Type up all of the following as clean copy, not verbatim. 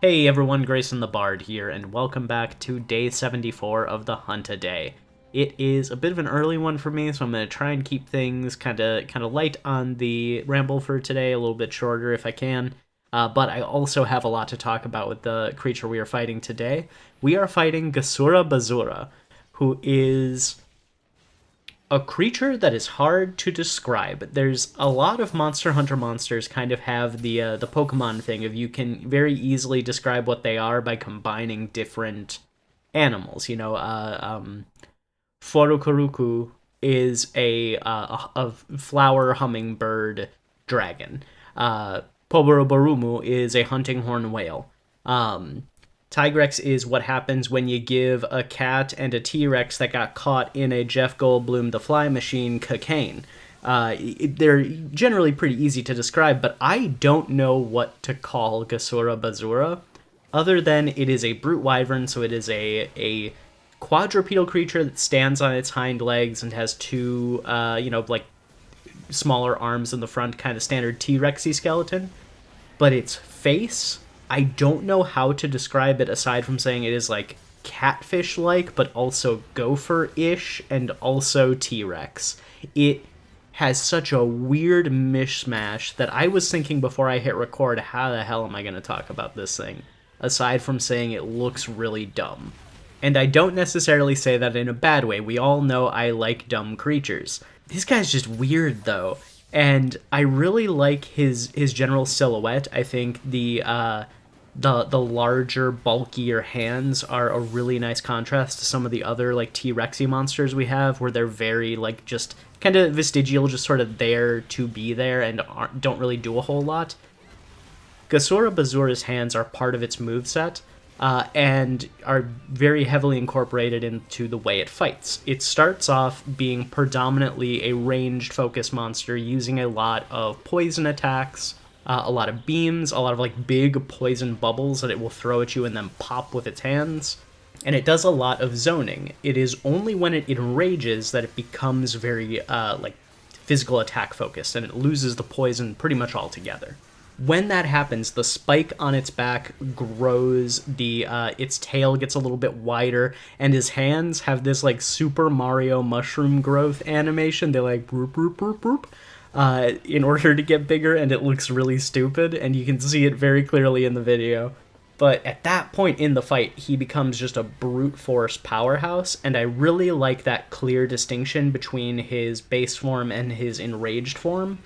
Hey everyone, Grayson the Bard here, and welcome back to day 74 of the Hunt-A-Day. It is a bit of an early one for me, so I'm going to try and keep things kind of light on the ramble for today, a little bit shorter if I can. But I also have a lot to talk about with the creature we are fighting today. We are fighting Gasura Bazura, who is a creature that is hard to describe. There's a lot of Monster Hunter monsters kind of have the Pokemon thing of you can very easily describe what they are by combining different animals. Furukuruku is a flower hummingbird dragon. Poboroborumu is a hunting horn whale. Tigrex is what happens when you give a cat and a T-Rex that got caught in a Jeff Goldblum The Fly machine cocaine. They're generally pretty easy to describe, but I don't know what to call Gasura Bazura, other than it is a brute wyvern, so it is a quadrupedal creature that stands on its hind legs and has two, smaller arms in the front, kind of standard T-Rexy skeleton. But its face, I don't know how to describe it aside from saying it is like catfish-like, but also gopher-ish and also T-Rex. It has such a weird mishmash that I was thinking before I hit record, how the hell am I going to talk about this thing? Aside from saying it looks really dumb. And I don't necessarily say that in a bad way. We all know I like dumb creatures. This guy's just weird, though. And I really like his general silhouette. I think the larger, bulkier hands are a really nice contrast to some of the other like T-Rexy monsters we have, where they're very like just kind of vestigial, just sort of there to be there and don't really do a whole lot. Gasura Bazura's hands are part of its moveset, and are very heavily incorporated into the way it fights. It starts off being predominantly a ranged focus monster, using a lot of poison attacks, a lot of beams, a lot of like big poison bubbles that it will throw at you and then pop with its hands. And it does a lot of zoning. It is only when it enrages that it becomes very physical attack focused, and it loses the poison pretty much altogether. When that happens, the spike on its back grows, its tail gets a little bit wider, and his hands have this like Super Mario mushroom growth animation. They like broop, broop, broop, broop, in order to get bigger, and it looks really stupid, and you can see it very clearly in the video. But at that point in the fight, he becomes just a brute force powerhouse, and I really like that clear distinction between his base form and his enraged form.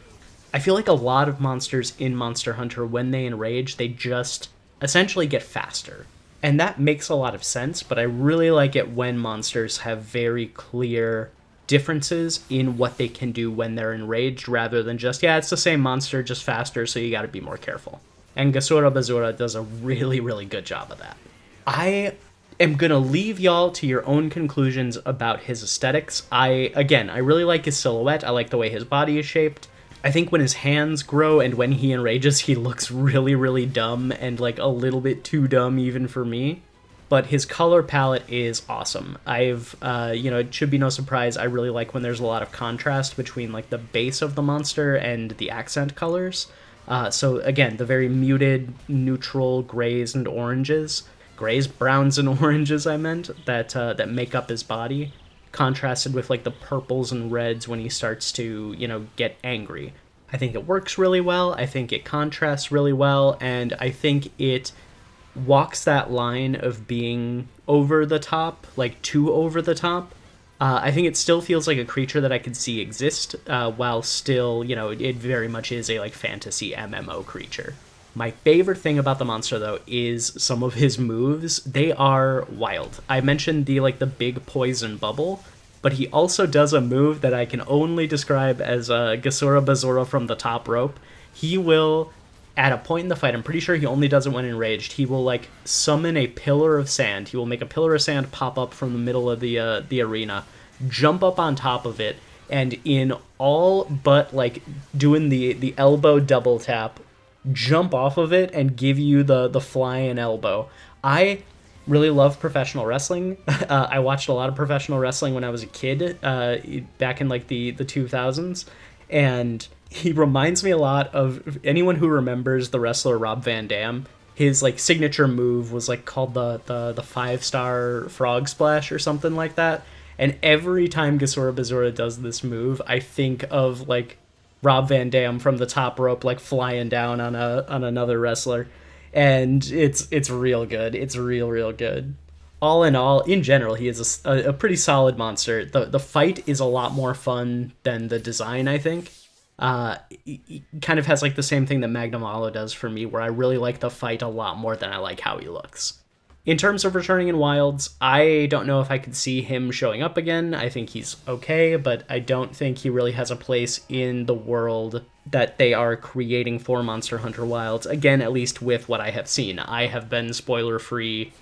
I feel like a lot of monsters in Monster Hunter, when they enrage, they just essentially get faster. And that makes a lot of sense, but I really like it when monsters have very clear differences in what they can do when they're enraged, rather than just, yeah, it's the same monster, just faster, so you gotta be more careful. And Gasura Bazura does a really, really good job of that. I am gonna leave y'all to your own conclusions about his aesthetics. I really like his silhouette. I like the way his body is shaped. I think when his hands grow and when he enrages, he looks really, really dumb, and like a little bit too dumb even for me. But his color palette is awesome. It should be no surprise, I really like when there's a lot of contrast between like the base of the monster and the accent colors. So again, the very muted, neutral grays and oranges, browns and oranges I meant, that make up his body, contrasted with like the purples and reds when he starts to, get angry. I think it works really well. I think it contrasts really well, and I think it walks that line of being over the top, like too over the top. I think it still feels like a creature that I could see exist, while still, it very much is a like fantasy MMO creature. My favorite thing about the monster, though, is some of his moves. They are wild. I mentioned the big poison bubble, but he also does a move that I can only describe as Gasura Bazura from the top rope. He will, at a point in the fight, I'm pretty sure he only does it when enraged, he will summon a pillar of sand. He will make a pillar of sand pop up from the middle of the arena, jump up on top of it, and in all but doing the elbow double tap, jump off of it and give you the flying elbow. I really love professional wrestling. I watched a lot of professional wrestling when I was a kid, back in the 2000s, and he reminds me a lot of anyone who remembers the wrestler Rob Van Dam. his like signature move was like called the 5-star frog splash or something like that. And every time Gasora Bazora does this move, I think of like Rob Van Dam from the top rope, like flying down on another wrestler, and it's real good. It's real good. All in all, in general, he is a pretty solid monster. The fight is a lot more fun than the design, I think. He kind of has like the same thing that Magnum Malo does for me, where I really like the fight a lot more than I like how he looks. In terms of returning in Wilds, I don't know if I could see him showing up again. I think he's okay, but I don't think he really has a place in the world that they are creating for Monster Hunter Wilds. Again, at least with what I have seen. I have been spoiler-free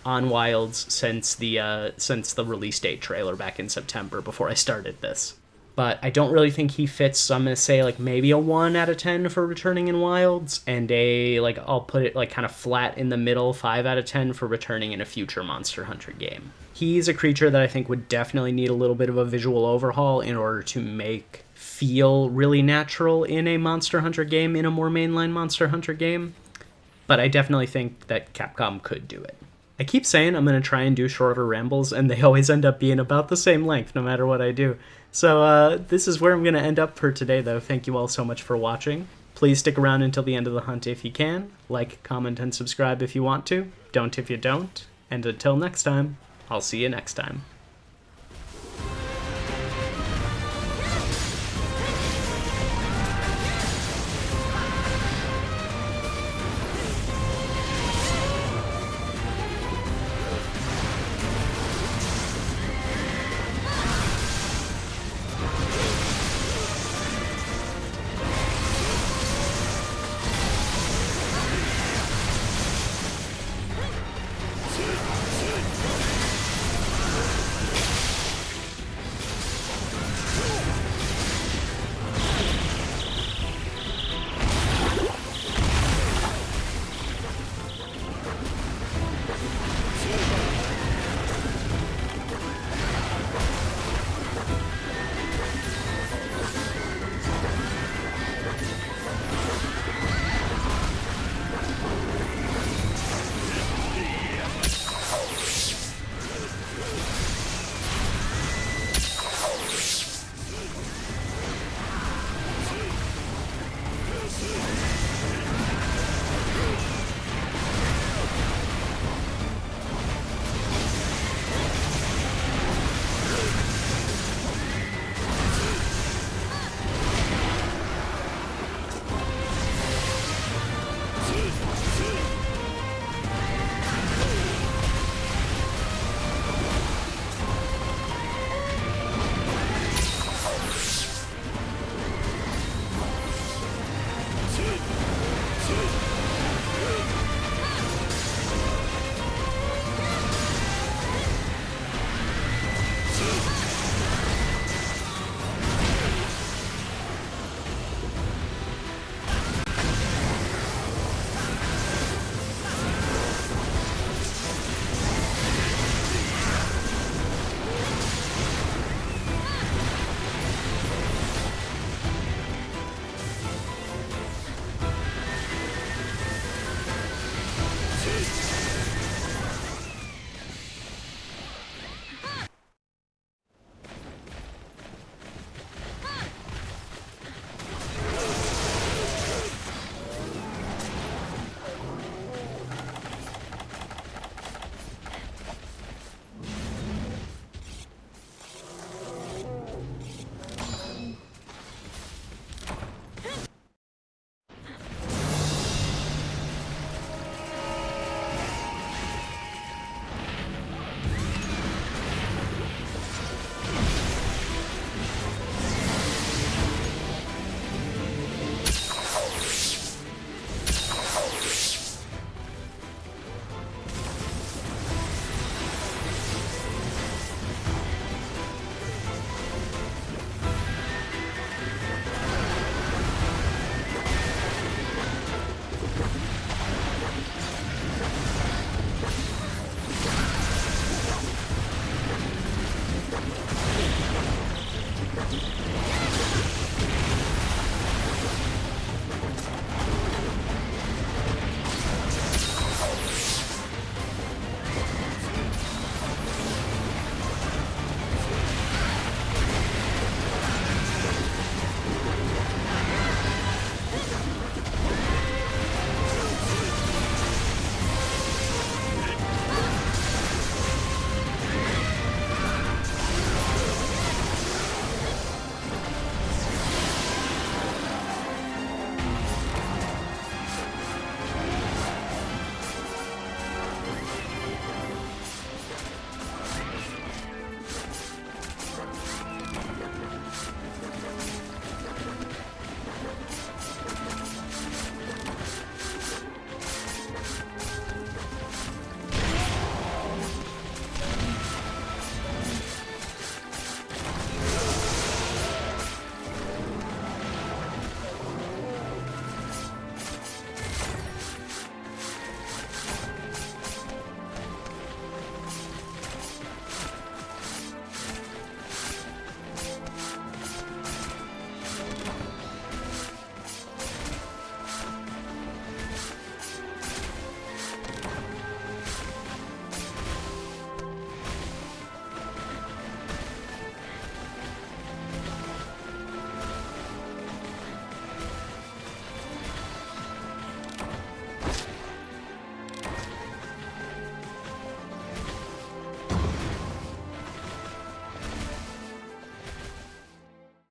on Wilds since the release date trailer back in September before I started this. But I don't really think he fits, so I'm going to say like maybe a 1 out of 10 for returning in Wilds, and I'll put it like kind of flat in the middle, 5 out of 10 for returning in a future Monster Hunter game. He's a creature that I think would definitely need a little bit of a visual overhaul in order to feel really natural in a Monster Hunter game, in a more mainline Monster Hunter game. But I definitely think that Capcom could do it. I keep saying I'm going to try and do shorter rambles, and they always end up being about the same length no matter what I do. So this is where I'm going to end up for today, though. Thank you all so much for watching. Please stick around until the end of the hunt if you can. Like, comment, and subscribe if you want to. Don't if you don't. And until next time, I'll see you next time.